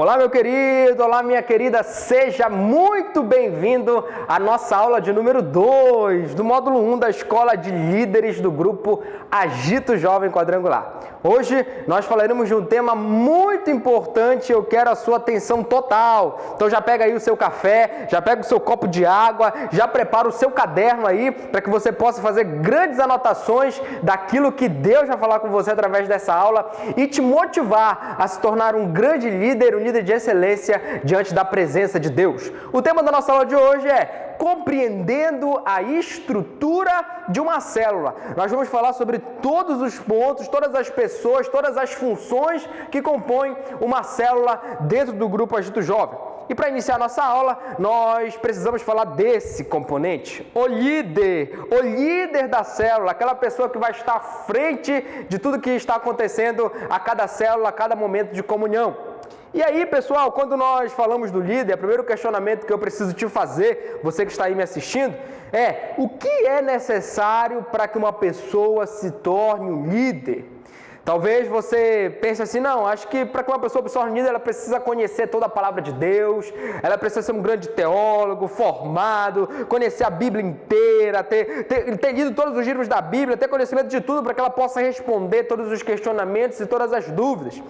Olá, meu querido, olá, minha querida, seja muito bem-vindo à nossa aula de número 2 do módulo 1 da Escola de Líderes do grupo Agito Jovem Quadrangular. Hoje nós falaremos de um tema muito importante e eu quero a sua atenção total. Então já pega aí o seu café, já pega o seu copo de água, já prepara o seu caderno aí para que você possa fazer grandes anotações daquilo que Deus vai falar com você através dessa aula e te motivar a se tornar um grande líder, um líder de excelência diante da presença de Deus. O tema da nossa aula de hoje é compreendendo a estrutura de uma célula. Nós vamos falar sobre todos os pontos, todas as pessoas, todas as funções que compõem uma célula dentro do grupo Agito Jovem. E para iniciar nossa aula, nós precisamos falar desse componente, o líder da célula, aquela pessoa que vai estar à frente de tudo que está acontecendo a cada célula, a cada momento de comunhão. E aí, pessoal, quando nós falamos do líder, o primeiro questionamento que eu preciso te fazer, você que está aí me assistindo, é o que é necessário para que uma pessoa se torne um líder? Talvez você pense assim, não, acho que para que uma pessoa se torne líder, ela precisa conhecer toda a palavra de Deus, ela precisa ser um grande teólogo, formado, conhecer a Bíblia inteira, ter lido todos os livros da Bíblia, ter conhecimento de tudo para que ela possa responder todos os questionamentos e todas as dúvidas.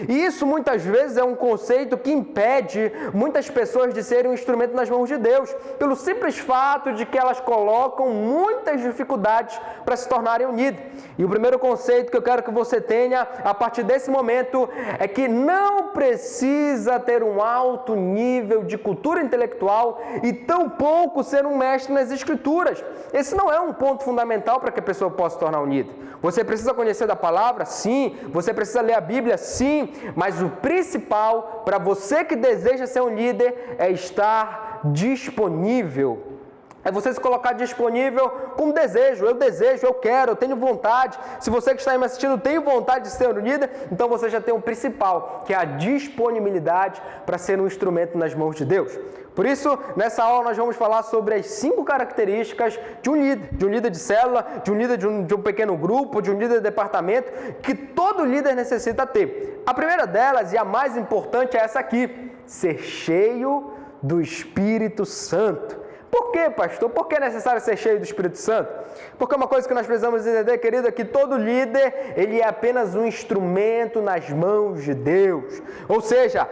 E isso muitas vezes é um conceito que impede muitas pessoas de serem um instrumento nas mãos de Deus, pelo simples fato de que elas colocam muitas dificuldades para se tornarem um líder. E o primeiro conceito que eu quero que você tenha a partir desse momento é que não precisa ter um alto nível de cultura intelectual e tampouco ser um mestre nas escrituras. Esse não é um ponto fundamental para que a pessoa possa se tornar um líder. Você precisa conhecer da palavra? Sim. Você precisa ler a Bíblia? Sim. Mas o principal para você que deseja ser um líder é estar disponível. É você se colocar disponível com desejo. Eu desejo, eu quero, eu tenho vontade. Se você que está aí me assistindo tem vontade de ser um líder, então você já tem o principal, que é a disponibilidade para ser um instrumento nas mãos de Deus. Por isso, nessa aula nós vamos falar sobre as 5 características de um líder de célula, de um líder de um pequeno grupo, de um líder de departamento, que todo líder necessita ter. A primeira delas, e a mais importante, é essa aqui: ser cheio do Espírito Santo. Por quê, pastor? Por que é necessário ser cheio do Espírito Santo? Porque uma coisa que nós precisamos entender, querido, é que todo líder, ele é apenas um instrumento nas mãos de Deus. Ou seja,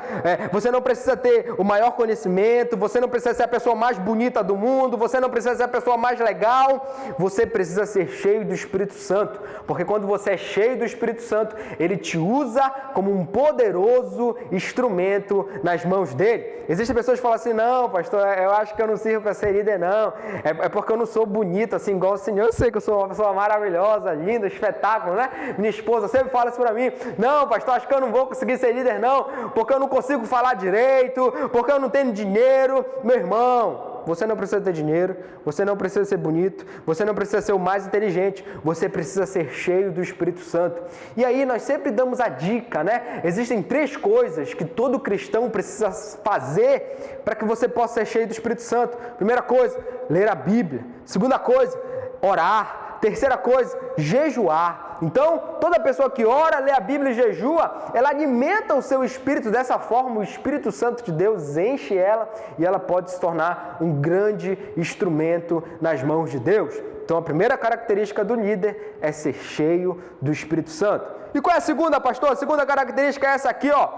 você não precisa ter o maior conhecimento, você não precisa ser a pessoa mais bonita do mundo, você não precisa ser a pessoa mais legal, você precisa ser cheio do Espírito Santo. Porque quando você é cheio do Espírito Santo, ele te usa como um poderoso instrumento nas mãos dele. Existem pessoas que falam assim, não, pastor, eu acho que eu não sirvo para ser líder, não. É porque eu não sou bonito, assim, igual o senhor. Eu sei que eu sou uma pessoa maravilhosa, linda, espetáculo, né? Minha esposa sempre fala isso pra mim. Não, pastor, acho que eu não vou conseguir ser líder, não, porque eu não consigo falar direito, porque eu não tenho dinheiro. Meu irmão, você não precisa ter dinheiro, você não precisa ser bonito, você não precisa ser o mais inteligente, você precisa ser cheio do Espírito Santo. E aí nós sempre damos a dica, né? Existem 3 coisas que todo cristão precisa fazer para que você possa ser cheio do Espírito Santo. Primeira coisa, ler a Bíblia. Segunda coisa, orar. Terceira coisa, jejuar. Então, toda pessoa que ora, lê a Bíblia e jejua, ela alimenta o seu espírito. Dessa forma, o Espírito Santo de Deus enche ela e ela pode se tornar um grande instrumento nas mãos de Deus. Então, a primeira característica do líder é ser cheio do Espírito Santo. E qual é a segunda, pastor? A segunda característica é essa aqui, ó.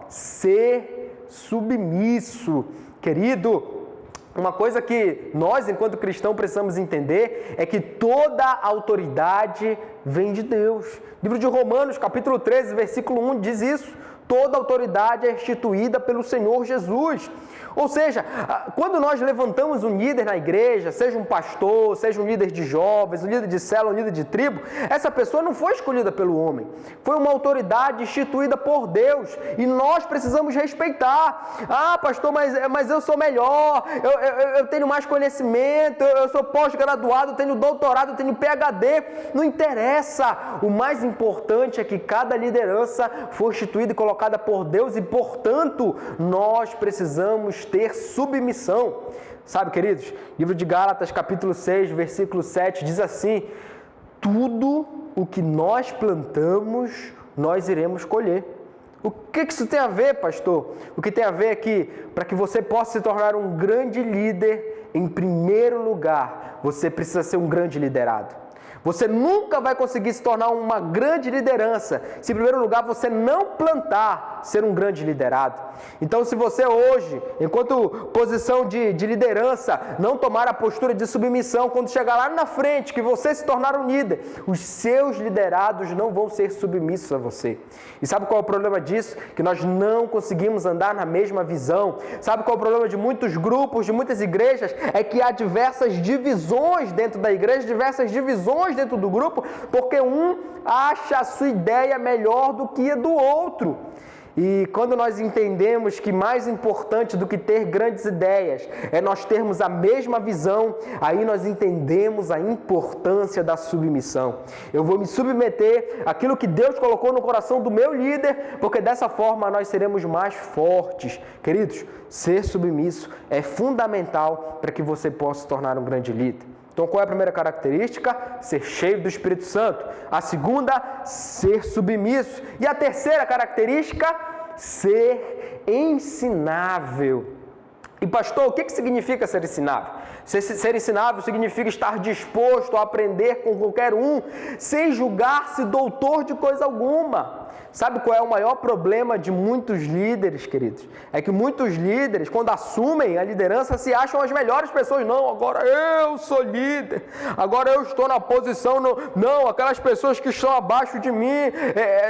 Ser submisso. Querido, uma coisa que nós, enquanto cristãos, precisamos entender é que toda autoridade vem de Deus. Livro de Romanos, capítulo 13, versículo 1, diz isso. Toda autoridade é instituída pelo Senhor Jesus. Ou seja, quando nós levantamos um líder na igreja, seja um pastor, seja um líder de jovens, um líder de célula, um líder de tribo, essa pessoa não foi escolhida pelo homem. Foi uma autoridade instituída por Deus e nós precisamos respeitar. Ah, pastor, mas eu sou melhor, eu tenho mais conhecimento, eu sou pós-graduado, eu tenho doutorado, eu tenho PhD. Não interessa. O mais importante é que cada liderança foi instituída e colocada por Deus e, portanto, nós precisamos ter submissão. Sabe, queridos? Livro de Gálatas, capítulo 6, versículo 7, diz assim: tudo o que nós plantamos, nós iremos colher. O que isso tem a ver, pastor? O que tem a ver é que, para que você possa se tornar um grande líder, em primeiro lugar, você precisa ser um grande liderado. Você nunca vai conseguir se tornar uma grande liderança se, em primeiro lugar, você não plantar ser um grande liderado. Então, se você hoje, enquanto posição de liderança, não tomar a postura de submissão, quando chegar lá na frente, que você se tornar um líder, os seus liderados não vão ser submissos a você. E sabe qual é o problema disso? Que nós não conseguimos andar na mesma visão. Sabe qual é o problema de muitos grupos, de muitas igrejas? É que há diversas divisões dentro da igreja, diversas divisões dentro do grupo, porque um acha a sua ideia melhor do que a do outro. E quando nós entendemos que mais importante do que ter grandes ideias é nós termos a mesma visão, aí nós entendemos a importância da submissão. Eu vou me submeter àquilo que Deus colocou no coração do meu líder, porque dessa forma nós seremos mais fortes. Queridos, ser submisso é fundamental para que você possa se tornar um grande líder. Então, qual é a primeira característica? Ser cheio do Espírito Santo. A segunda, ser submisso. E a terceira característica, ser ensinável. E pastor, o que significa ser ensinável? Ser ensinável significa estar disposto a aprender com qualquer um, sem julgar-se doutor de coisa alguma. Sabe qual é o maior problema de muitos líderes, queridos? É que muitos líderes, quando assumem a liderança, se acham as melhores pessoas. Não, agora eu sou líder, agora eu estou na posição. Não, aquelas pessoas que estão abaixo de mim,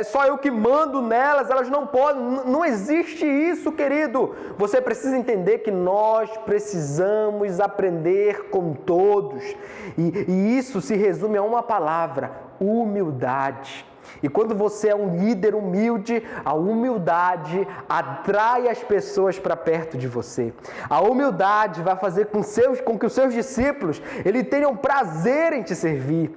só eu que mando nelas, elas não podem. Não existe isso, querido. Você precisa entender que nós precisamos aprender com todos. E isso se resume a uma palavra: humildade. E quando você é um líder humilde, a humildade atrai as pessoas para perto de você. A humildade vai fazer com que os seus discípulos tenham prazer em te servir.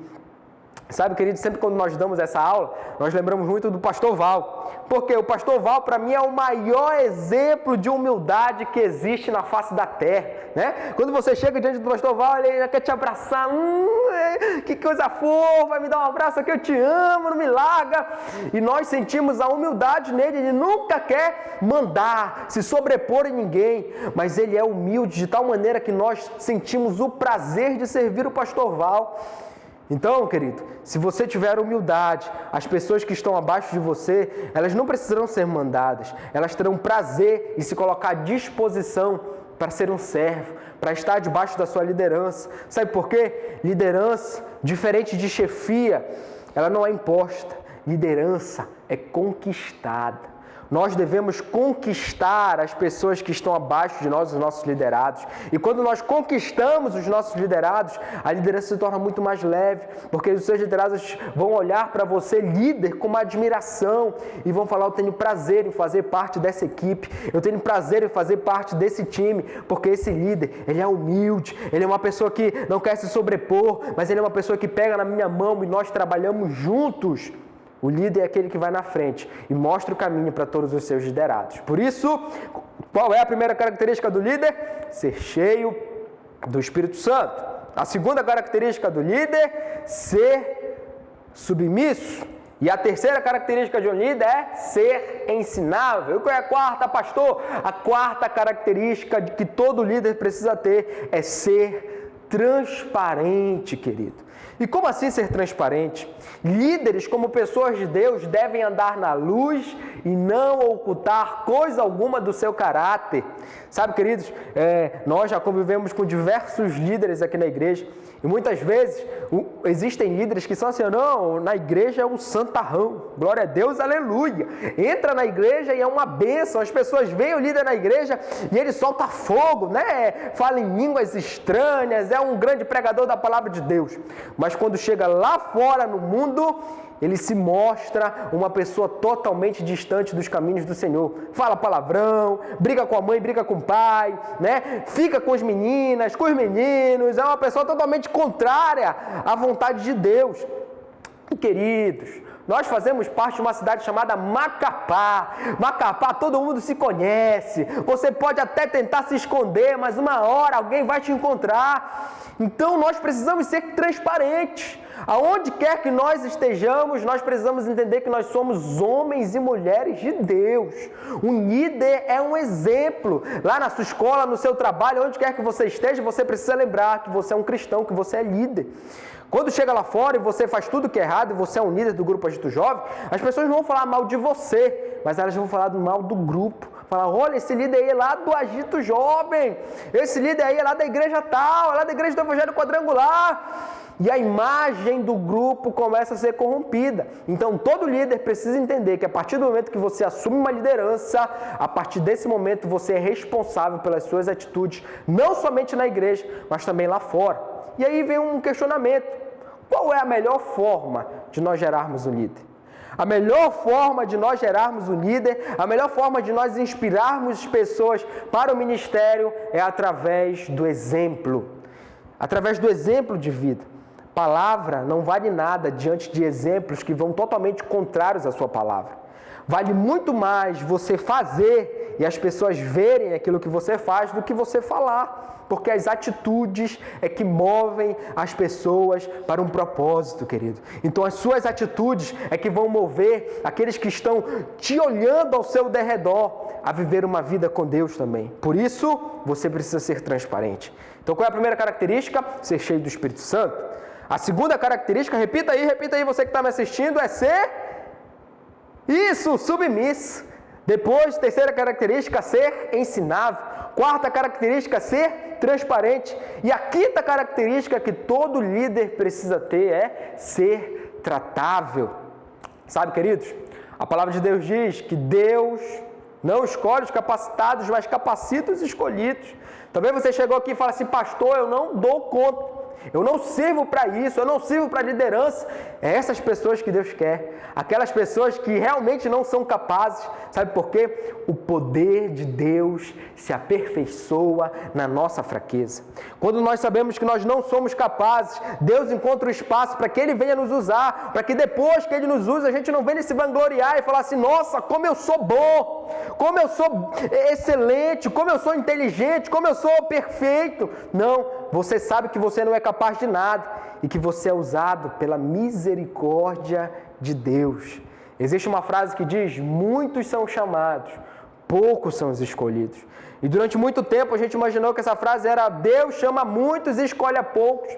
Sabe, querido, sempre quando nós damos essa aula, nós lembramos muito do pastor Val. Porque o pastor Val, para mim, é o maior exemplo de humildade que existe na face da terra, né? Quando você chega diante do pastor Val, ele já quer te abraçar. Que coisa fofa, vai me dar um abraço aqui, eu te amo, não me larga. E nós sentimos a humildade nele, ele nunca quer mandar, se sobrepor em ninguém. Mas ele é humilde de tal maneira que nós sentimos o prazer de servir o pastor Val. Então, querido, se você tiver humildade, as pessoas que estão abaixo de você, elas não precisarão ser mandadas, elas terão prazer em se colocar à disposição para ser um servo, para estar debaixo da sua liderança. Sabe por quê? Liderança, diferente de chefia, ela não é imposta, liderança é conquistada. Nós devemos conquistar as pessoas que estão abaixo de nós, os nossos liderados. E quando nós conquistamos os nossos liderados, a liderança se torna muito mais leve, porque os seus liderados vão olhar para você, líder, com uma admiração e vão falar: eu tenho prazer em fazer parte dessa equipe, eu tenho prazer em fazer parte desse time, porque esse líder, ele é humilde, ele é uma pessoa que não quer se sobrepor, mas ele é uma pessoa que pega na minha mão e nós trabalhamos juntos. O líder é aquele que vai na frente e mostra o caminho para todos os seus liderados. Por isso, qual é a primeira característica do líder? Ser cheio do Espírito Santo. A segunda característica do líder, ser submisso. E a terceira característica de um líder é ser ensinável. E qual é a quarta, pastor? A quarta característica que todo líder precisa ter é ser transparente, querido. E como assim ser transparente? Líderes, como pessoas de Deus, devem andar na luz e não ocultar coisa alguma do seu caráter. Sabe, queridos, nós já convivemos com diversos líderes aqui na igreja e muitas vezes existem líderes que são assim: não, na igreja é um santarrão, glória a Deus, aleluia. Entra na igreja e é uma bênção, as pessoas veem o líder na igreja e ele solta fogo, né? Fala em línguas estranhas, é um grande pregador da palavra de Deus. Mas quando chega lá fora no mundo, ele se mostra uma pessoa totalmente distante dos caminhos do Senhor. Fala palavrão, briga com a mãe, briga com o pai, né? Fica com as meninas, com os meninos, é uma pessoa totalmente contrária à vontade de Deus. E, queridos, Nós fazemos parte de uma cidade chamada Macapá. Macapá, todo mundo se conhece. Você pode até tentar se esconder, mas uma hora alguém vai te encontrar. Então nós precisamos ser transparentes. Aonde quer que nós estejamos, nós precisamos entender que nós somos homens e mulheres de Deus. Um líder é um exemplo. Lá na sua escola, no seu trabalho, onde quer que você esteja, você precisa lembrar que você é um cristão, que você é líder. Quando chega lá fora e você faz tudo que é errado e você é um líder do grupo Agito Jovem, as pessoas não vão falar mal de você, mas elas vão falar mal do grupo. Falar, olha, esse líder aí é lá do Agito Jovem, esse líder aí é lá da igreja tal, é lá da igreja do Evangelho Quadrangular. E a imagem do grupo começa a ser corrompida. Então, todo líder precisa entender que a partir do momento que você assume uma liderança, a partir desse momento você é responsável pelas suas atitudes, não somente na igreja, mas também lá fora. E aí vem um questionamento. Qual é a melhor forma de nós gerarmos um líder? A melhor forma de nós gerarmos um líder, a melhor forma de nós inspirarmos pessoas para o ministério é através do exemplo. Através do exemplo de vida. Palavra não vale nada diante de exemplos que vão totalmente contrários à sua palavra. Vale muito mais você fazer e as pessoas verem aquilo que você faz do que você falar. Porque as atitudes é que movem as pessoas para um propósito, querido. Então as suas atitudes é que vão mover aqueles que estão te olhando ao seu derredor a viver uma vida com Deus também. Por isso, você precisa ser transparente. Então qual é a primeira característica? Ser cheio do Espírito Santo. A segunda característica, repita aí você que está me assistindo, é ser submisso. Depois, terceira característica, ser ensinável. Quarta característica, ser transparente. E a quinta característica que todo líder precisa ter é ser tratável. Sabe, queridos? A palavra de Deus diz que Deus não escolhe os capacitados, mas capacita os escolhidos. Talvez você chegou aqui e fala assim, pastor, eu não dou conta. Eu não sirvo para isso, eu não sirvo para liderança. É essas pessoas que Deus quer. Aquelas pessoas que realmente não são capazes. Sabe por quê? O poder de Deus se aperfeiçoa na nossa fraqueza. Quando nós sabemos que nós não somos capazes, Deus encontra o espaço para que Ele venha nos usar. Para que depois que Ele nos usa, a gente não venha se vangloriar e falar assim, nossa, como eu sou bom, como eu sou excelente, como eu sou inteligente, como eu sou perfeito. Não, você sabe que você não é capaz de nada e que você é usado pela misericórdia de Deus. Existe uma frase que diz, muitos são chamados, poucos são os escolhidos. E durante muito tempo a gente imaginou que essa frase era Deus chama muitos e escolhe a poucos.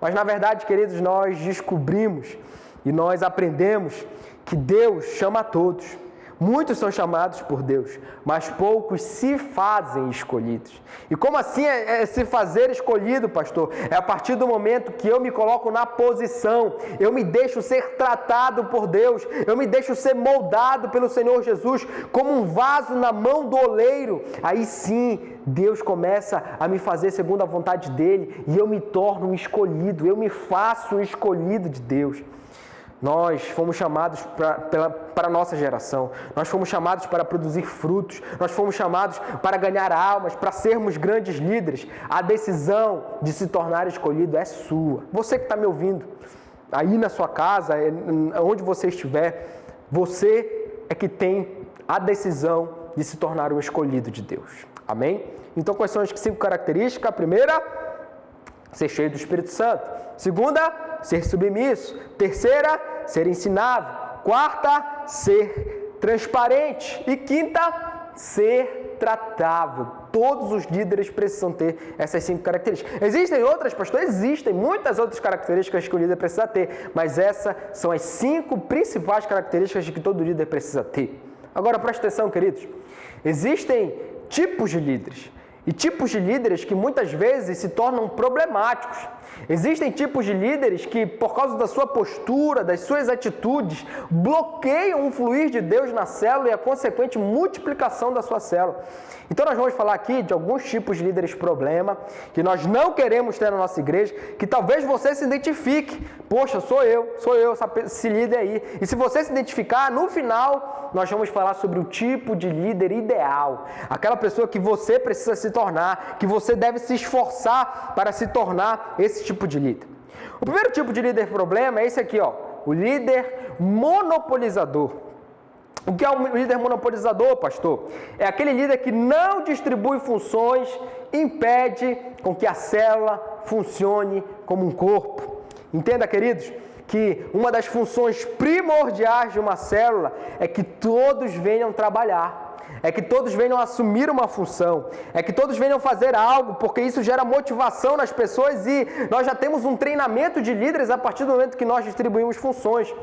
Mas na verdade, queridos, nós descobrimos e nós aprendemos que Deus chama a todos. Muitos são chamados por Deus, mas poucos se fazem escolhidos. E como assim é se fazer escolhido, pastor? É a partir do momento que eu me coloco na posição, eu me deixo ser tratado por Deus, eu me deixo ser moldado pelo Senhor Jesus como um vaso na mão do oleiro. Aí sim, Deus começa a me fazer segundo a vontade dEle e eu me torno um escolhido, eu me faço um escolhido de Deus. Nós fomos chamados para a nossa geração, nós fomos chamados para produzir frutos, nós fomos chamados para ganhar almas, para sermos grandes líderes. A decisão de se tornar escolhido é sua. Você que está me ouvindo, aí na sua casa, onde você estiver, você é que tem a decisão de se tornar um escolhido de Deus. Amém? Então, quais são as 5 características? A primeira, ser cheio do Espírito Santo. Segunda, ser submisso. Terceira, ser ensinável. Quarta, ser transparente. E quinta, ser tratável. Todos os líderes precisam ter essas 5 características. Existem outras, pastor? Existem muitas outras características que o líder precisa ter, mas essas são as 5 principais características de que todo líder precisa ter. Agora, preste atenção, queridos. Existem tipos de líderes. E tipos de líderes que muitas vezes se tornam problemáticos. Existem tipos de líderes que, por causa da sua postura, das suas atitudes, bloqueiam o fluir de Deus na célula e a consequente multiplicação da sua célula. Então nós vamos falar aqui de alguns tipos de líderes problema, que nós não queremos ter na nossa igreja, que talvez você se identifique. Poxa, sou eu, esse líder aí. E se você se identificar, no final, nós vamos falar sobre o tipo de líder ideal. Aquela pessoa que você precisa se tornar, que você deve se esforçar para se tornar esse tipo de líder. O primeiro tipo de líder problema é esse aqui, ó. o líder monopolizador. O que é um líder monopolizador, pastor? É aquele líder que não distribui funções, impede com que a célula funcione como um corpo. Entenda, queridos, que uma das funções primordiais de uma célula é que todos venham trabalhar. É que todos venham assumir uma função, é que todos venham fazer algo, porque isso gera motivação nas pessoas e nós já temos um treinamento de líderes a partir do momento que nós distribuímos funções.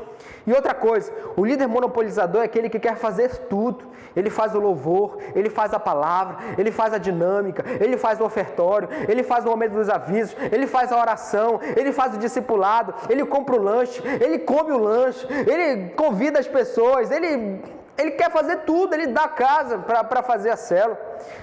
E outra coisa, o líder monopolizador é aquele que quer fazer tudo. Ele faz o louvor, ele faz a palavra, ele faz a dinâmica, ele faz o ofertório, ele faz o momento dos avisos, ele faz a oração, ele faz o discipulado, ele compra o lanche, ele come o lanche, ele convida as pessoas, ele quer fazer tudo, ele dá casa para fazer a célula.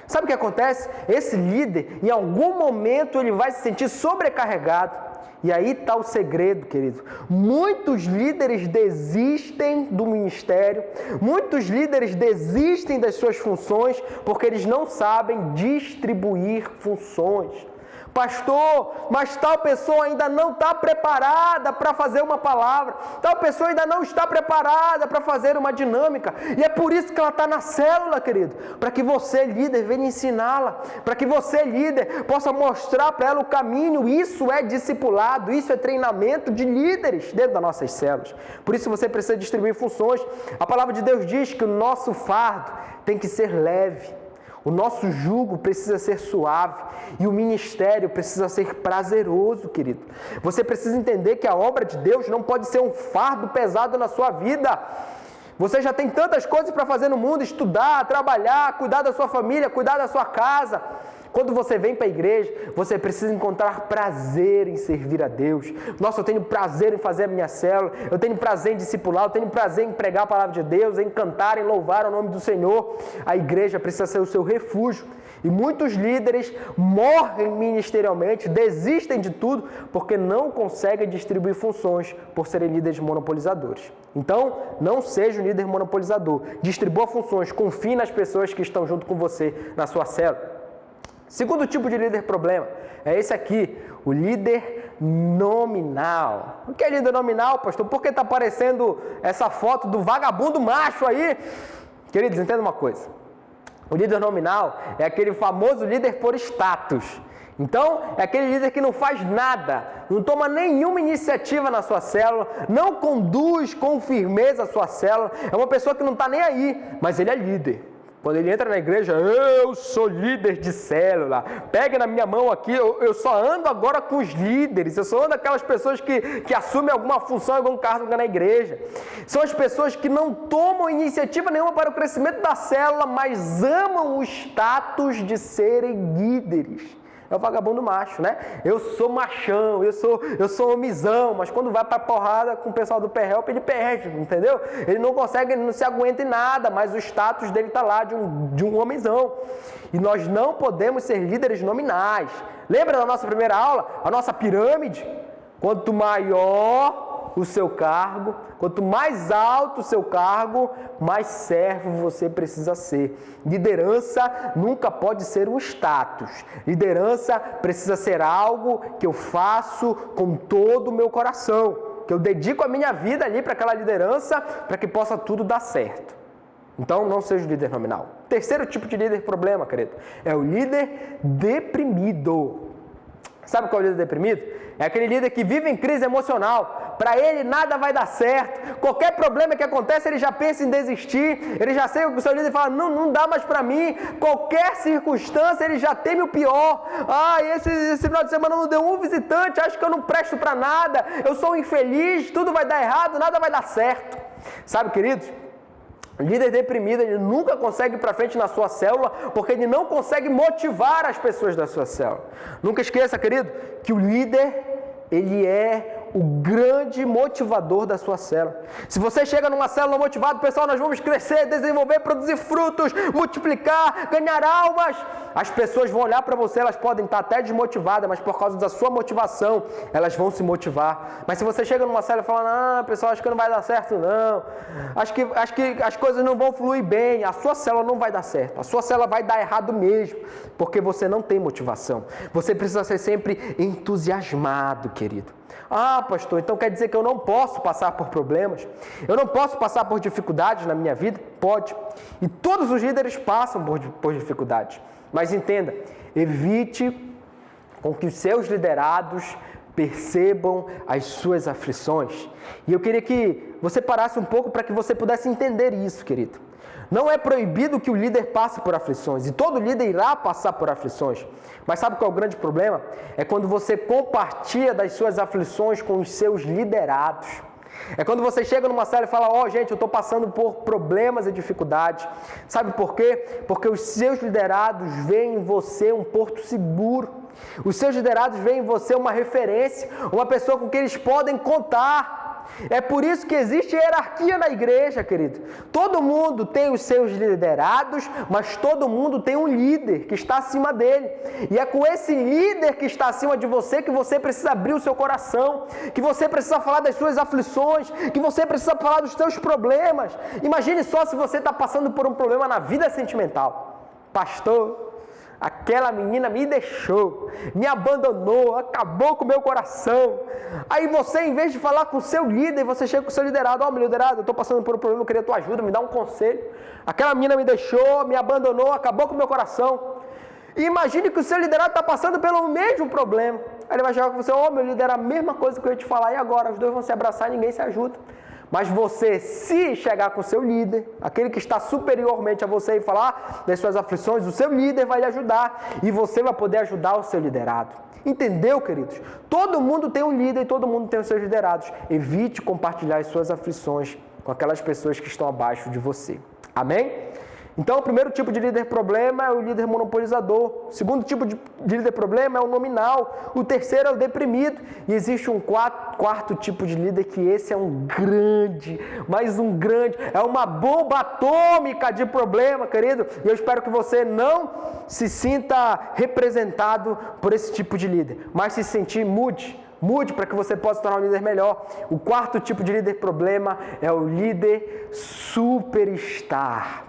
Sabe o que acontece? Esse líder, em algum momento, ele vai se sentir sobrecarregado. E aí está o segredo, querido. Muitos líderes desistem do ministério, muitos líderes desistem das suas funções, porque eles não sabem distribuir funções. Pastor, mas tal pessoa ainda não está preparada para fazer uma palavra, tal pessoa ainda não está preparada para fazer uma dinâmica, e é por isso que ela está na célula, querido, para que você, líder, venha ensiná-la, para que você, líder, possa mostrar para ela o caminho. Isso é discipulado, isso é treinamento de líderes dentro das nossas células. Por isso você precisa distribuir funções. A palavra de Deus diz que o nosso fardo tem que ser leve. O nosso jugo precisa ser suave e o ministério precisa ser prazeroso, querido. Você precisa entender que a obra de Deus não pode ser um fardo pesado na sua vida. Você já tem tantas coisas para fazer no mundo: estudar, trabalhar, cuidar da sua família, cuidar da sua casa. Quando você vem para a igreja, você precisa encontrar prazer em servir a Deus. Nossa, eu tenho prazer em fazer a minha célula, eu tenho prazer em discipular, eu tenho prazer em pregar a palavra de Deus, em cantar, em louvar o nome do Senhor. A igreja precisa ser o seu refúgio. E muitos líderes morrem ministerialmente, desistem de tudo, porque não conseguem distribuir funções por serem líderes monopolizadores. Então, não seja um líder monopolizador. Distribua funções, confie nas pessoas que estão junto com você na sua célula. Segundo tipo de líder problema é esse aqui, o líder nominal. O que é líder nominal, pastor? Por que está aparecendo essa foto do vagabundo macho aí? Queridos, entenda uma coisa. O líder nominal é aquele famoso líder por status. Então, é aquele líder que não faz nada, não toma nenhuma iniciativa na sua célula, não conduz com firmeza a sua célula. É uma pessoa que não está nem aí, mas ele é líder. Quando ele entra na igreja, eu sou líder de célula, pega na minha mão aqui, eu só ando agora com os líderes, eu só ando aquelas pessoas que assumem alguma função, algum cargo na igreja. São as pessoas que não tomam iniciativa nenhuma para o crescimento da célula, mas amam o status de serem líderes. É o vagabundo macho, né? Eu sou machão, eu sou homizão, mas quando vai pra porrada com o pessoal do Perhelp, ele perde, entendeu? Ele não consegue, ele não se aguenta em nada, mas o status dele tá lá de um homizão. E nós não podemos ser líderes nominais. Lembra da nossa primeira aula? A nossa pirâmide? Quanto maior o seu cargo, quanto mais alto o seu cargo, mais servo você precisa ser. Liderança nunca pode ser um status. Liderança precisa ser algo que eu faço com todo o meu coração, que eu dedico a minha vida ali para aquela liderança, para que possa tudo dar certo. Então, não seja o líder nominal. Terceiro tipo de líder problema, querido, é o líder deprimido. Sabe qual é o líder deprimido? É aquele líder que vive em crise emocional. Para ele nada vai dar certo. Qualquer problema que acontece, ele já pensa em desistir. Ele já sei o que o seu líder fala, não dá mais para mim. Qualquer circunstância, ele já teme o pior. Esse final de semana não deu um visitante, acho que eu não presto para nada. Eu sou um infeliz, tudo vai dar errado, nada vai dar certo. Sabe, queridos? O líder deprimido, ele nunca consegue ir para frente na sua célula, porque ele não consegue motivar as pessoas da sua célula. Nunca esqueça, querido, que o líder, ele é o grande motivador da sua célula. Se você chega numa célula motivado, pessoal, nós vamos crescer, desenvolver, produzir frutos, multiplicar, ganhar almas. As pessoas vão olhar para você, elas podem estar até desmotivadas, mas por causa da sua motivação, elas vão se motivar. Mas se você chega numa célula e fala, pessoal, acho que não vai dar certo não, acho que as coisas não vão fluir bem, a sua célula não vai dar certo, a sua célula vai dar errado mesmo, porque você não tem motivação. Você precisa ser sempre entusiasmado, querido. Ah, pastor, então quer dizer que eu não posso passar por problemas? Eu não posso passar por dificuldades na minha vida? Pode. E todos os líderes passam por dificuldades. Mas entenda, evite com que os seus liderados percebam as suas aflições. E eu queria que você parasse um pouco para que você pudesse entender isso, querido. Não é proibido que o líder passe por aflições, e todo líder irá passar por aflições. Mas sabe qual é o grande problema? É quando você compartilha das suas aflições com os seus liderados. É quando você chega numa sala e fala, gente, eu estou passando por problemas e dificuldades. Sabe por quê? Porque os seus liderados veem em você um porto seguro. Os seus liderados veem em você uma referência, uma pessoa com quem eles podem contar. É por isso que existe hierarquia na igreja, querido. Todo mundo tem os seus liderados, mas todo mundo tem um líder que está acima dele. E é com esse líder que está acima de você que você precisa abrir o seu coração, que você precisa falar das suas aflições, que você precisa falar dos seus problemas. Imagine só se você está passando por um problema na vida sentimental. Pastor, aquela menina me deixou, me abandonou, acabou com o meu coração. Aí você, em vez de falar com o seu líder, você chega com o seu liderado. Meu liderado, eu estou passando por um problema, eu queria a tua ajuda, me dá um conselho. Aquela menina me deixou, me abandonou, acabou com o meu coração. E imagine que o seu liderado está passando pelo mesmo problema. Aí ele vai chegar com você, meu liderado, a mesma coisa que eu ia te falar, e agora? Os dois vão se abraçar e ninguém se ajuda. Mas você, se chegar com o seu líder, aquele que está superiormente a você e falar das suas aflições, o seu líder vai lhe ajudar e você vai poder ajudar o seu liderado. Entendeu, queridos? Todo mundo tem um líder e todo mundo tem os seus liderados. Evite compartilhar as suas aflições com aquelas pessoas que estão abaixo de você. Amém? Então, o primeiro tipo de líder problema é o líder monopolizador. O segundo tipo de líder problema é o nominal. O terceiro é o deprimido. E existe um quarto tipo de líder que esse é um grande, é uma bomba atômica de problema, querido. E eu espero que você não se sinta representado por esse tipo de líder, mas se sentir mude para que você possa se tornar um líder melhor. O quarto tipo de líder problema é o líder superstar.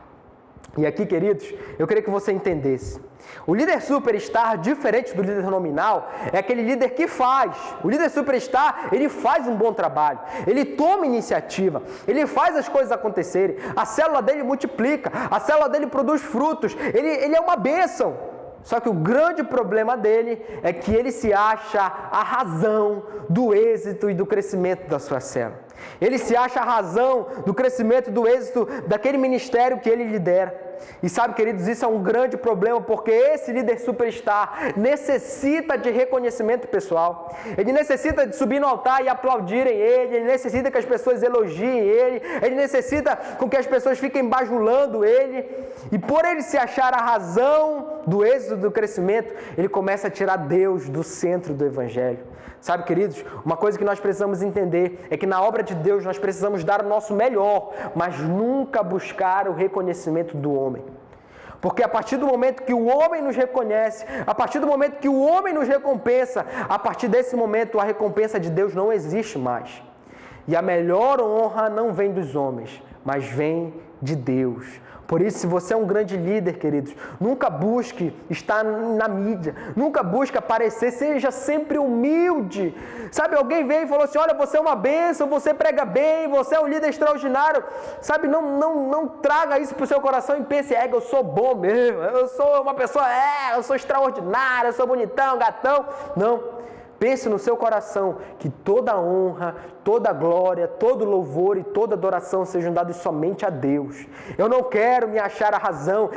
E aqui, queridos, eu queria que você entendesse. O líder superstar, diferente do líder nominal, é aquele líder que faz. O líder superstar, ele faz um bom trabalho. Ele toma iniciativa. Ele faz as coisas acontecerem. A célula dele multiplica. A célula dele produz frutos. Ele é uma bênção. Só que o grande problema dele é que ele se acha a razão do êxito e do crescimento da sua célula. Ele se acha a razão do crescimento, do êxito daquele ministério que ele lidera. E sabe, queridos, isso é um grande problema, porque esse líder superstar necessita de reconhecimento pessoal. Ele necessita de subir no altar e aplaudirem ele. Ele necessita que as pessoas elogiem ele. Ele necessita com que as pessoas fiquem bajulando ele. E por ele se achar a razão do êxito, do crescimento, ele começa a tirar Deus do centro do evangelho. Sabe, queridos, uma coisa que nós precisamos entender é que na obra de Deus nós precisamos dar o nosso melhor, mas nunca buscar o reconhecimento do homem. Porque a partir do momento que o homem nos reconhece, a partir do momento que o homem nos recompensa, a partir desse momento a recompensa de Deus não existe mais. E a melhor honra não vem dos homens, mas vem de Deus. Por isso, se você é um grande líder, queridos, nunca busque estar na mídia, nunca busque aparecer, seja sempre humilde. Sabe, alguém veio e falou assim, olha, você é uma bênção, você prega bem, você é um líder extraordinário. Sabe, não traga isso para o seu coração e pense, eu sou bom mesmo, eu sou uma pessoa, eu sou extraordinário, eu sou bonitão, gatão. Não. Pense no seu coração que toda honra, toda glória, todo louvor e toda adoração sejam dados somente a Deus. Eu não quero me achar a razão.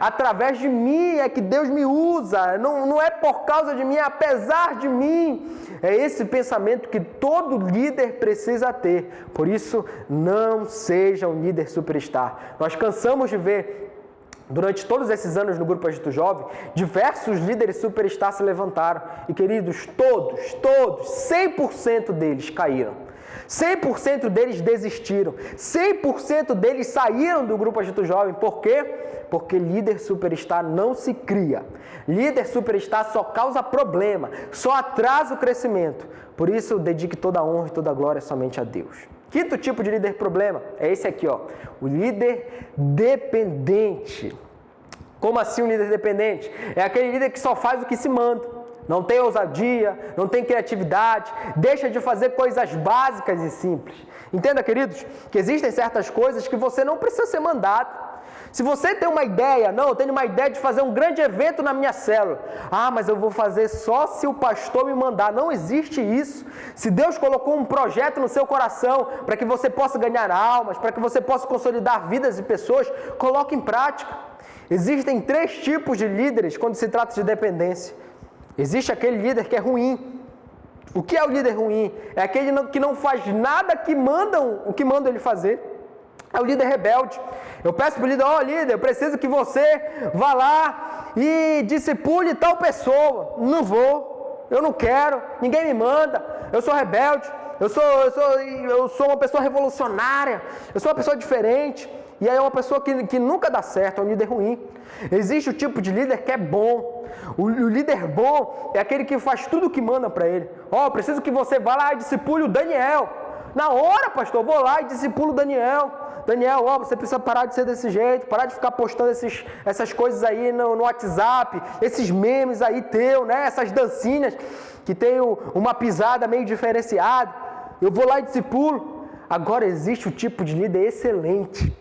Através de mim é que Deus me usa. Não é por causa de mim, é apesar de mim. É esse pensamento que todo líder precisa ter. Por isso, não seja um líder superstar. Nós cansamos de ver, durante todos esses anos no Grupo Agito Jovem, diversos líderes superstar se levantaram. E, queridos, todos, 100% deles caíram. 100% deles desistiram. 100% deles saíram do Grupo Agito Jovem. Por quê? Porque líder superstar não se cria. Líder superstar só causa problema, só atrasa o crescimento. Por isso, dedique toda a honra e toda a glória somente a Deus. Quinto tipo de líder problema é esse aqui, o líder dependente. Como assim um líder dependente? É aquele líder que só faz o que se manda. não tem ousadia, não tem criatividade, deixa de fazer coisas básicas e simples. Entenda, queridos, que existem certas coisas que você não precisa ser mandado. Se você tem uma ideia, não, eu tenho uma ideia de fazer um grande evento na minha célula. Ah, mas eu vou fazer só se o pastor me mandar. Não existe isso. Se Deus colocou um projeto no seu coração para que você possa ganhar almas, para que você possa consolidar vidas de pessoas, coloque em prática. Existem 3 tipos de líderes quando se trata de dependência. Existe aquele líder que é ruim. O que é o líder ruim? É aquele que não faz nada o que mandam ele fazer. É o líder rebelde. Eu peço para o líder, líder, eu preciso que você vá lá e discipule tal pessoa. Não vou, eu não quero, ninguém me manda, eu sou rebelde, eu sou uma pessoa revolucionária, eu sou uma pessoa diferente. E aí é uma pessoa que nunca dá certo, é um líder ruim. Existe o tipo de líder que é bom. O líder bom é aquele que faz tudo o que manda para ele. Eu preciso que você vá lá e discipule o Daniel. Na hora, pastor, eu vou lá e discipulo o Daniel. Daniel, você precisa parar de ser desse jeito, parar de ficar postando essas coisas aí no WhatsApp, esses memes aí teu, né? Essas dancinhas que tem uma pisada meio diferenciada. Eu vou lá e discipulo. Agora existe o tipo de líder excelente.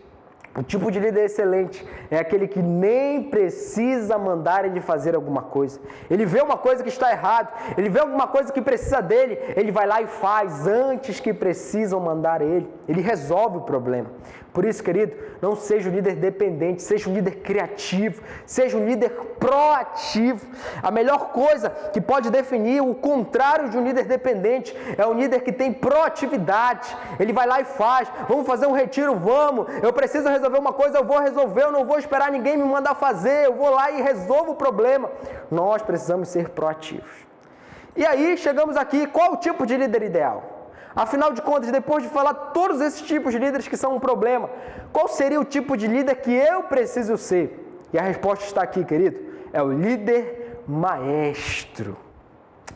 O tipo de líder excelente é aquele que nem precisa mandar ele fazer alguma coisa. Ele vê uma coisa que está errada, ele vê alguma coisa que precisa dele, ele vai lá e faz antes que precisam mandar ele. Ele resolve o problema. Por isso, querido, não seja um líder dependente, seja um líder criativo, seja um líder proativo. A melhor coisa que pode definir o contrário de um líder dependente é um líder que tem proatividade. Ele vai lá e faz. Vamos fazer um retiro? Vamos. Eu preciso resolver uma coisa, eu vou resolver, eu não vou esperar ninguém me mandar fazer, eu vou lá e resolvo o problema. Nós precisamos ser proativos. E aí, chegamos aqui, qual o tipo de líder ideal? Afinal de contas, depois de falar todos esses tipos de líderes que são um problema, qual seria o tipo de líder que eu preciso ser? E a resposta está aqui, querido. É o líder maestro.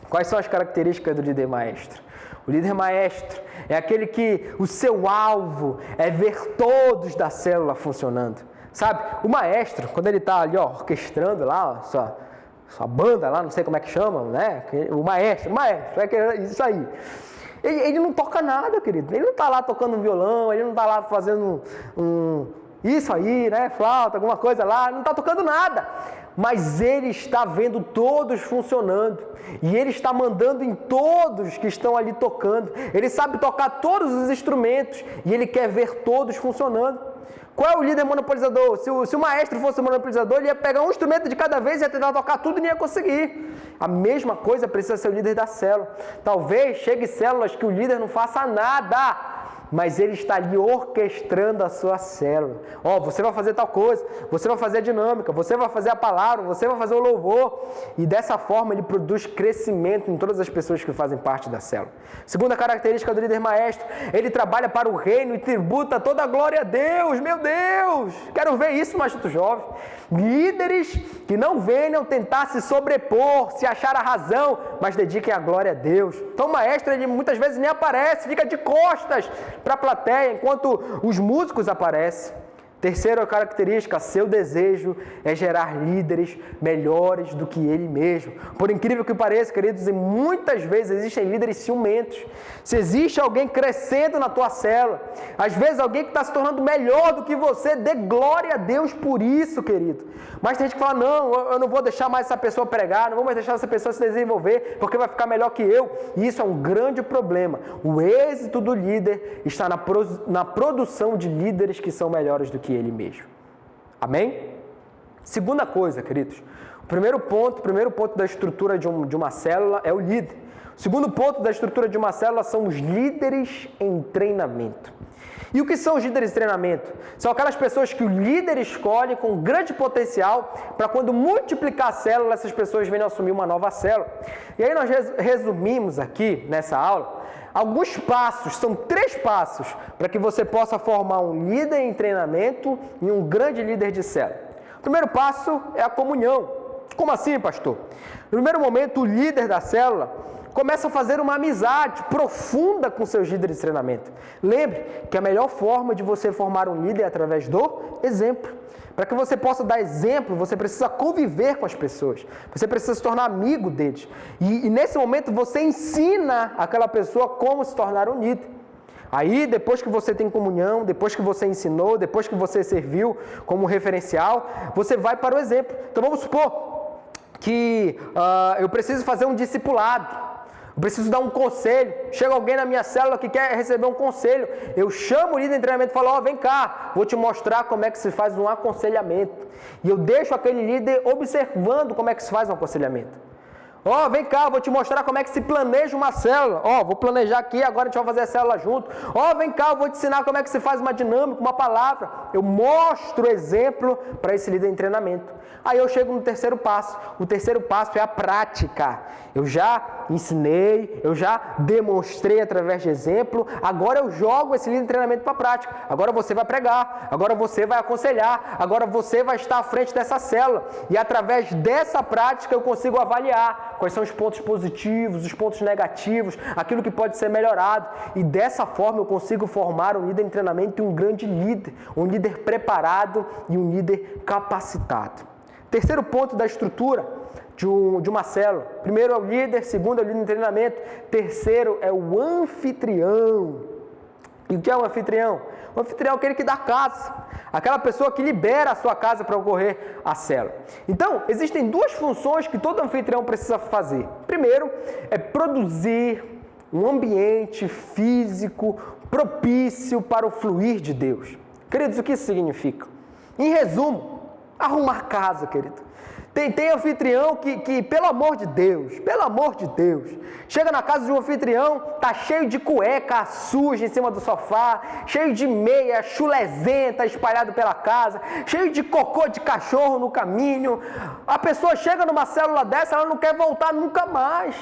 Quais são as características do líder maestro? O líder maestro é aquele que o seu alvo é ver todos da célula funcionando. Sabe, o maestro, quando ele está ali, orquestrando lá, sua banda lá, não sei como é que chama, né? O maestro, é isso aí. Ele não toca nada, querido. Ele não está lá tocando um violão, ele não está lá fazendo isso aí, né? Flauta, alguma coisa lá, não está tocando nada. Mas ele está vendo todos funcionando. E ele está mandando em todos que estão ali tocando. Ele sabe tocar todos os instrumentos e ele quer ver todos funcionando. Qual é o líder monopolizador? Se o maestro fosse monopolizador, ele ia pegar um instrumento de cada vez e ia tentar tocar tudo e não ia conseguir. A mesma coisa precisa ser o líder da célula. Talvez chegue células que o líder não faça nada, mas ele está ali orquestrando a sua célula. Você vai fazer tal coisa, você vai fazer a dinâmica, você vai fazer a palavra, você vai fazer o louvor. E dessa forma ele produz crescimento em todas as pessoas que fazem parte da célula. Segunda característica do líder maestro, ele trabalha para o reino e tributa toda a glória a Deus. Meu Deus! Quero ver isso, Machito Jovem. Líderes que não venham tentar se sobrepor, se achar a razão, mas dediquem a glória a Deus. Então o maestro, ele muitas vezes nem aparece, fica de costas para a plateia, enquanto os músicos aparecem. Terceira característica, seu desejo é gerar líderes melhores do que ele mesmo. Por incrível que pareça, queridos, e muitas vezes existem líderes ciumentos. Se existe alguém crescendo na tua célula, às vezes alguém que está se tornando melhor do que você, dê glória a Deus por isso, querido. Mas tem gente que fala, não, eu não vou deixar mais essa pessoa pregar, não vou mais deixar essa pessoa se desenvolver, porque vai ficar melhor que eu. E isso é um grande problema. O êxito do líder está na produção de líderes que são melhores do que ele mesmo. Amém? Segunda coisa, queridos. O primeiro ponto da estrutura de uma célula é o líder. O segundo ponto da estrutura de uma célula são os líderes em treinamento. E o que são os líderes em treinamento? São aquelas pessoas que o líder escolhe com grande potencial para quando multiplicar a célula, essas pessoas venham assumir uma nova célula. E aí nós resumimos aqui, nessa aula, alguns passos, são 3 passos, para que você possa formar um líder em treinamento e um grande líder de célula. O primeiro passo é a comunhão. Como assim, pastor? No primeiro momento, o líder da célula Começa a fazer uma amizade profunda com seus líderes de treinamento. Lembre que a melhor forma de você formar um líder é através do exemplo. Para que você possa dar exemplo, você precisa conviver com as pessoas. Você precisa se tornar amigo deles. E nesse momento você ensina aquela pessoa como se tornar um líder. Aí, depois que você tem comunhão, depois que você ensinou, depois que você serviu como referencial, você vai para o exemplo. Então vamos supor que eu preciso fazer um discipulado. Eu preciso dar um conselho. Chega alguém na minha célula que quer receber um conselho. Eu chamo o líder de treinamento e falo, vem cá, vou te mostrar como é que se faz um aconselhamento. E eu deixo aquele líder observando como é que se faz um aconselhamento. Vem cá, vou te mostrar como é que se planeja uma célula. Vou planejar aqui, agora a gente vai fazer a célula junto. Vem cá, eu vou te ensinar como é que se faz uma dinâmica, uma palavra. Eu mostro o exemplo para esse líder em treinamento. Aí eu chego no terceiro passo. O terceiro passo é a prática. Eu já ensinei, eu já demonstrei através de exemplo. Agora eu jogo esse líder em treinamento para a prática. Agora você vai pregar, agora você vai aconselhar, agora você vai estar à frente dessa célula. E através dessa prática eu consigo avaliar quais são os pontos positivos, os pontos negativos, aquilo que pode ser melhorado. E dessa forma eu consigo formar um líder em treinamento e um grande líder, um líder preparado e um líder capacitado. Terceiro ponto da estrutura de uma célula. Primeiro é o líder, segundo é o líder em treinamento, terceiro é o anfitrião. E o que é o anfitrião? O anfitrião é aquele que dá casa, aquela pessoa que libera a sua casa para ocorrer a célula. Então, existem duas funções que todo anfitrião precisa fazer. Primeiro, é produzir um ambiente físico propício para o fluir de Deus. Queridos, o que isso significa? Em resumo, arrumar casa, querido. Tem anfitrião que, pelo amor de Deus, chega na casa de um anfitrião, tá cheio de cueca suja em cima do sofá, cheio de meia chulezenta espalhado pela casa, cheio de cocô de cachorro no caminho. A pessoa chega numa célula dessa, ela não quer voltar nunca mais.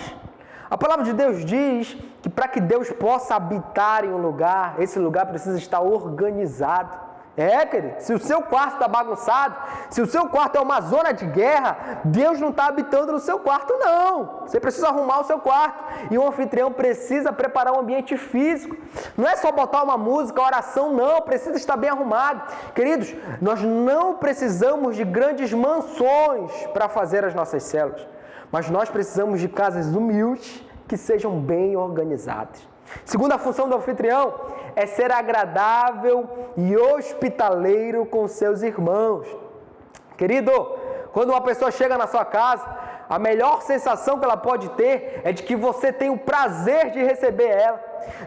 A palavra de Deus diz que para que Deus possa habitar em um lugar, esse lugar precisa estar organizado. Querido, se o seu quarto está bagunçado, se o seu quarto é uma zona de guerra, Deus não está habitando no seu quarto, não. Você precisa arrumar o seu quarto. E o anfitrião precisa preparar um ambiente físico. Não é só botar uma música, oração, não. Precisa estar bem arrumado. Queridos, nós não precisamos de grandes mansões para fazer as nossas células. Mas nós precisamos de casas humildes que sejam bem organizadas. Segunda função do anfitrião é ser agradável e hospitaleiro com seus irmãos. Querido, quando uma pessoa chega na sua casa, a melhor sensação que ela pode ter é de que você tem o prazer de receber ela.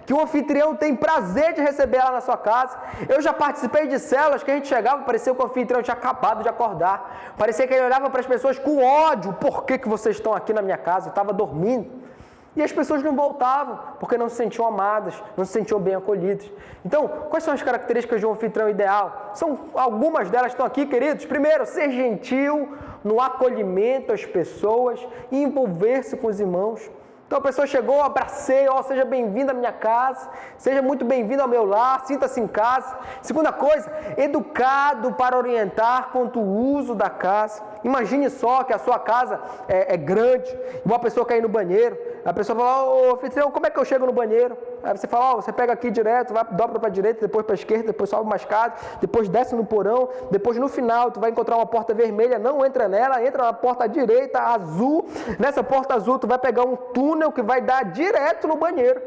Que o anfitrião tem prazer de receber ela na sua casa. Eu já participei de células que a gente chegava, parecia que o anfitrião tinha acabado de acordar. Parecia que ele olhava para as pessoas com ódio. Por que vocês estão aqui na minha casa? Eu estava dormindo. E as pessoas não voltavam, porque não se sentiam amadas, não se sentiam bem acolhidas. Então, quais são as características de um anfitrião ideal? Algumas delas estão aqui, queridos. Primeiro, ser gentil no acolhimento às pessoas e envolver-se com os irmãos. Então a pessoa chegou, abracei, seja bem-vindo à minha casa, seja muito bem-vindo ao meu lar, sinta-se em casa. Segunda coisa, educado para orientar quanto ao uso da casa. Imagine só que a sua casa é grande, uma pessoa quer ir no banheiro, a pessoa fala, anfitrião, como é que eu chego no banheiro? Aí você fala, você pega aqui direto, dobra para a direita, depois para a esquerda, depois sobe uma escada, depois desce no porão, depois no final tu vai encontrar uma porta vermelha, não entra nela, entra na porta direita, azul, nessa porta azul tu vai pegar um túnel que vai dar direto no banheiro.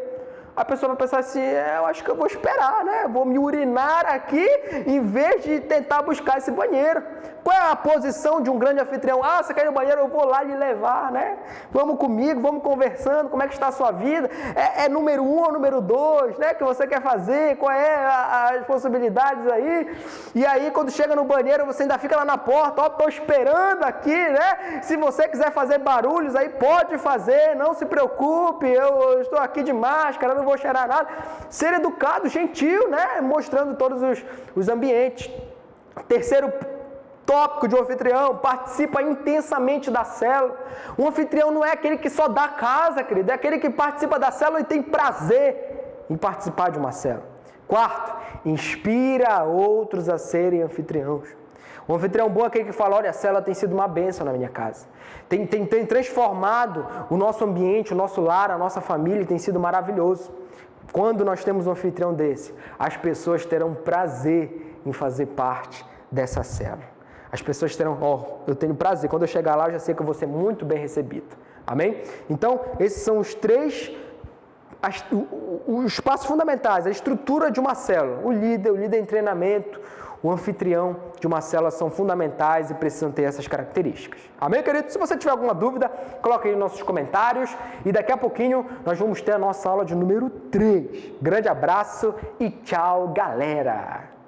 A pessoa vai pensar assim, eu acho que eu vou esperar, né? Vou me urinar aqui em vez de tentar buscar esse banheiro. Qual é a posição de um grande anfitrião? Você quer ir no banheiro? Eu vou lá lhe levar, né? Vamos comigo, vamos conversando, como é que está a sua vida? É número 1 ou número 2, né? Que você quer fazer? Qual é as possibilidades aí? E aí, quando chega no banheiro, você ainda fica lá na porta, estou esperando aqui, né? Se você quiser fazer barulhos aí, pode fazer, não se preocupe, eu estou aqui de máscara, não vou cheirar nada. Ser educado, gentil, né? Mostrando todos os ambientes. Terceiro tópico de um anfitrião, participa intensamente da célula. Um anfitrião não é aquele que só dá casa, querido, é aquele que participa da célula e tem prazer em participar de uma célula. Quarto, inspira outros a serem anfitriãos. Um anfitrião bom é aquele que fala, olha, a célula tem sido uma bênção na minha casa. Tem transformado o nosso ambiente, o nosso lar, a nossa família, tem sido maravilhoso. Quando nós temos um anfitrião desse, as pessoas terão prazer em fazer parte dessa célula. As pessoas terão, eu tenho prazer, quando eu chegar lá eu já sei que eu vou ser muito bem recebido. Amém? Então, esses são os três os passos fundamentais, a estrutura de uma célula. O líder em treinamento, o anfitrião de uma célula são fundamentais e precisam ter essas características. Amém, querido? Se você tiver alguma dúvida, coloque aí nos nossos comentários e daqui a pouquinho nós vamos ter a nossa aula de número 3. Grande abraço e tchau, galera!